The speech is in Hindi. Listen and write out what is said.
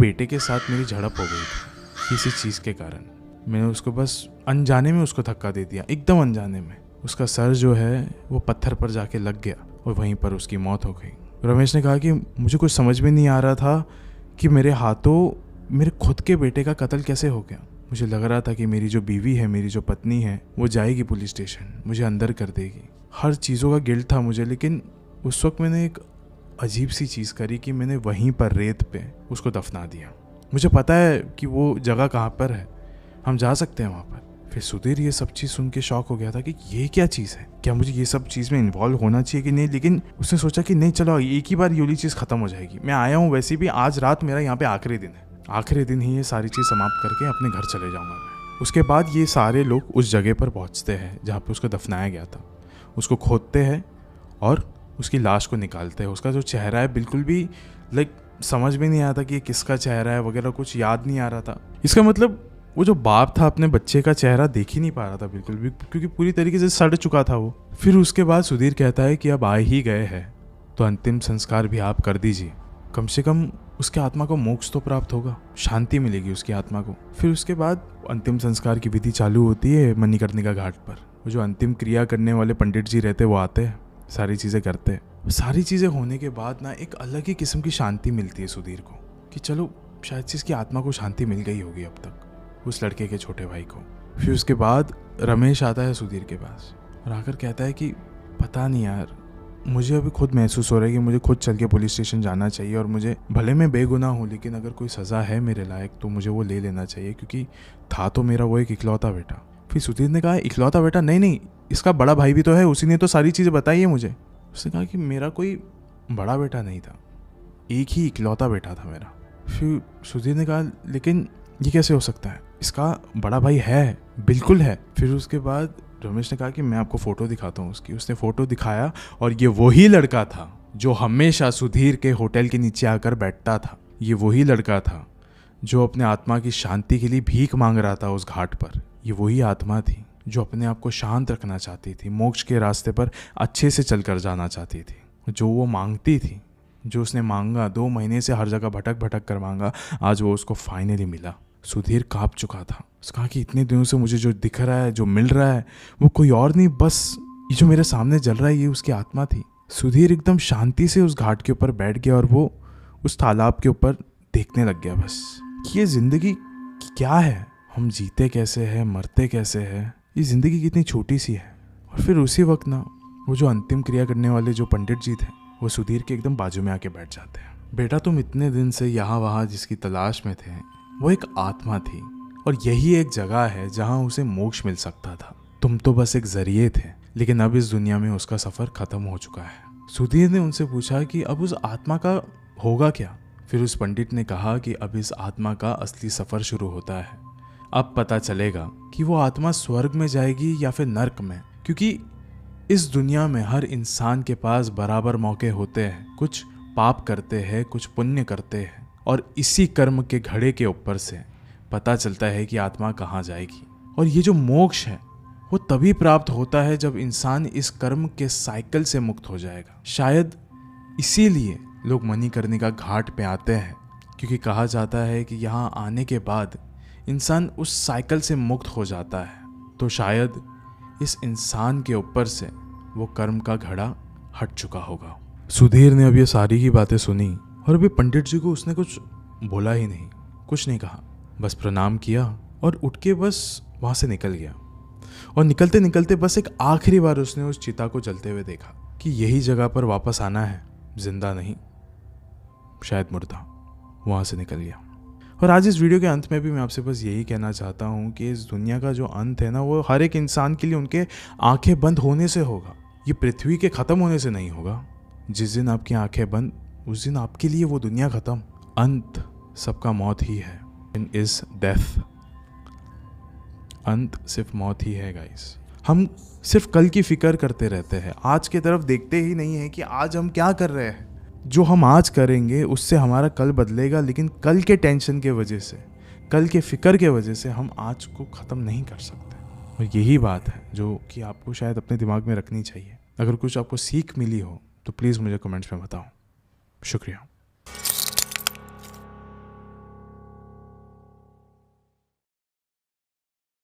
बेटे के साथ मेरी झड़प हो गई थी किसी चीज़ के कारण। मैंने उसको बस अनजाने में उसको धक्का दे दिया, एकदम अनजाने में। उसका सर जो है वो पत्थर पर जाके लग गया और वहीं पर उसकी मौत हो गई। रमेश ने कहा कि मुझे कुछ समझ में नहीं आ रहा था कि मेरे हाथों मेरे खुद के बेटे का कत्ल कैसे हो गया। मुझे लग रहा था कि मेरी जो बीवी है, मेरी जो पत्नी है, वो जाएगी पुलिस स्टेशन, मुझे अंदर कर देगी। हर चीज़ों का गिल्ट था मुझे। लेकिन उस वक्त मैंने एक अजीब सी चीज़ करी कि मैंने वहीं पर रेत पे उसको दफना दिया। मुझे पता है कि वो जगह कहाँ पर है, हम जा सकते हैं वहाँ पर। फिर सुधीर ये सब चीज़ सुन के शॉक हो गया था कि ये क्या चीज़ है, क्या मुझे ये सब चीज़ में इन्वॉल्व होना चाहिए कि नहीं। लेकिन उसने सोचा कि नहीं, चलो एक ही बार ये वाली चीज़ ख़त्म हो जाएगी। मैं आया हूँ वैसे भी, आज रात मेरा यहाँ पे आखिरी दिन है, आखिरी दिन ही ये सारी चीज़ समाप्त करके अपने घर चले जाऊँगा मैं। उसके बाद ये सारे लोग उस जगह पर पहुँचते हैं जहाँ पर उसको दफनाया गया था। उसको खोदते हैं और उसकी लाश को निकालते हैं। उसका जो चेहरा है बिल्कुल भी समझ में नहीं आता कि ये किसका चेहरा है वगैरह, कुछ याद नहीं आ रहा था। इसका मतलब वो जो बाप था अपने बच्चे का चेहरा देख ही नहीं पा रहा था बिल्कुल भी, क्योंकि पूरी तरीके से सड़ चुका था वो। फिर उसके बाद सुधीर कहता है कि अब आ ही गए हैं तो अंतिम संस्कार भी आप कर दीजिए, कम से कम उसके आत्मा को मोक्ष तो प्राप्त होगा, शांति मिलेगी उसकी आत्मा को। फिर उसके बाद अंतिम संस्कार की विधि चालू होती है मणिकर्णिका घाट पर। वो जो अंतिम क्रिया करने वाले पंडित जी रहते वो आते हैं, सारी चीज़ें करते हैं। सारी चीज़ें होने के बाद ना एक अलग ही किस्म की शांति मिलती है सुधीर को कि चलो शायद से इसकी आत्मा को शांति मिल गई होगी अब तक, उस लड़के के छोटे भाई को। फिर उसके बाद रमेश आता है सुधीर के पास और आकर कहता है कि पता नहीं यार, मुझे अभी खुद महसूस हो रहा है कि मुझे खुद चल के पुलिस स्टेशन जाना चाहिए और मुझे भले मैं बेगुनाह हूँ लेकिन अगर कोई सज़ा है मेरे लायक तो मुझे वो ले लेना चाहिए, क्योंकि था तो मेरा वो एक इकलौता बेटा। फिर सुधीर ने कहा इकलौता बेटा नहीं, इसका बड़ा भाई भी तो है, उसी ने तो सारी चीज़ें बताई है मुझे। उसने कहा कि मेरा कोई बड़ा बेटा नहीं था, एक ही इकलौता बेटा था मेरा। फिर सुधीर ने कहा लेकिन ये कैसे हो सकता है, इसका बड़ा भाई है, बिल्कुल है। फिर उसके बाद रमेश ने कहा कि मैं आपको फ़ोटो दिखाता हूँ उसकी। उसने फ़ोटो दिखाया और ये वही लड़का था जो हमेशा सुधीर के होटल के नीचे आकर बैठता था। ये वही लड़का था जो अपने आत्मा की शांति के लिए भीख मांग रहा था उस घाट पर। ये वही आत्मा थी जो अपने आप को शांत रखना चाहती थी, मोक्ष के रास्ते पर अच्छे से चलकर जाना चाहती थी। जो वो मांगती थी, जो उसने मांगा, 2 महीने से हर जगह भटक भटक कर मांगा, आज वो उसको फाइनली मिला। सुधीर काँप चुका था। उसने कहा कि इतने दिनों से मुझे जो दिख रहा है, जो मिल रहा है, वो कोई और नहीं, बस ये जो मेरे सामने जल रहा है ये उसकी आत्मा थी। सुधीर एकदम शांति से उस घाट के ऊपर बैठ गया और वो उस तालाब के ऊपर देखने लग गया बस कि ये ज़िंदगी क्या है, हम जीते कैसे हैं, मरते कैसे हैं, ये ज़िंदगी कितनी छोटी सी है। और फिर उसी वक्त ना वो जो अंतिम क्रिया करने वाले जो पंडित जी थे वो सुधीर के एकदम बाजू में आके बैठ जाते हैं। बेटा तुम इतने दिन से यहाँ वहाँ जिसकी तलाश में थे वो एक आत्मा थी और यही एक जगह है जहाँ उसे मोक्ष मिल सकता था। तुम तो बस एक जरिए थे, लेकिन अब इस दुनिया में उसका सफ़र ख़त्म हो चुका है। सुधीर ने उनसे पूछा कि अब उस आत्मा का होगा क्या। फिर उस पंडित ने कहा कि अब इस आत्मा का असली सफ़र शुरू होता है। अब पता चलेगा कि वो आत्मा स्वर्ग में जाएगी या फिर नर्क में, क्योंकि इस दुनिया में हर इंसान के पास बराबर मौके होते हैं। कुछ पाप करते हैं, कुछ पुण्य करते हैं और इसी कर्म के घड़े के ऊपर से पता चलता है कि आत्मा कहाँ जाएगी। और ये जो मोक्ष है वो तभी प्राप्त होता है जब इंसान इस कर्म के साइकिल से मुक्त हो जाएगा। शायद इसीलिए लोग मणिकर्णिका घाट पे आते हैं, क्योंकि कहा जाता है कि यहाँ आने के बाद इंसान उस साइकिल से मुक्त हो जाता है। तो शायद इस इंसान के ऊपर से वो कर्म का घड़ा हट चुका होगा। सुधीर ने अब ये सारी की बातें सुनी और अभी पंडित जी को उसने कुछ बोला ही नहीं, कुछ नहीं कहा, बस प्रणाम किया और उठ के बस वहाँ से निकल गया। और निकलते निकलते बस एक आखिरी बार उसने उस चिता को जलते हुए देखा कि यही जगह पर वापस आना है, जिंदा नहीं, शायद मुर्दा। वहाँ से निकल गया। और आज इस वीडियो के अंत में भी मैं आपसे बस यही कहना चाहता हूँ कि इस दुनिया का जो अंत है ना, वो हर एक इंसान के लिए उनके आंखें बंद होने से होगा। ये पृथ्वी के ख़त्म होने से नहीं होगा। जिस दिन आपकी आंखें बंद, उस दिन आपके लिए वो दुनिया ख़त्म। अंत सबका मौत ही है। इन इज डेथ। अंत सिर्फ मौत ही है गाइस। हम सिर्फ कल की फिक्र करते रहते हैं, आज की तरफ देखते ही नहीं है कि आज हम क्या कर रहे हैं। जो हम आज करेंगे उससे हमारा कल बदलेगा, लेकिन कल के टेंशन के वजह से, कल के फिक्र के वजह से हम आज को ख़त्म नहीं कर सकते। और यही बात है जो कि आपको शायद अपने दिमाग में रखनी चाहिए। अगर कुछ आपको सीख मिली हो तो प्लीज़ मुझे कमेंट्स में बताओ। शुक्रिया।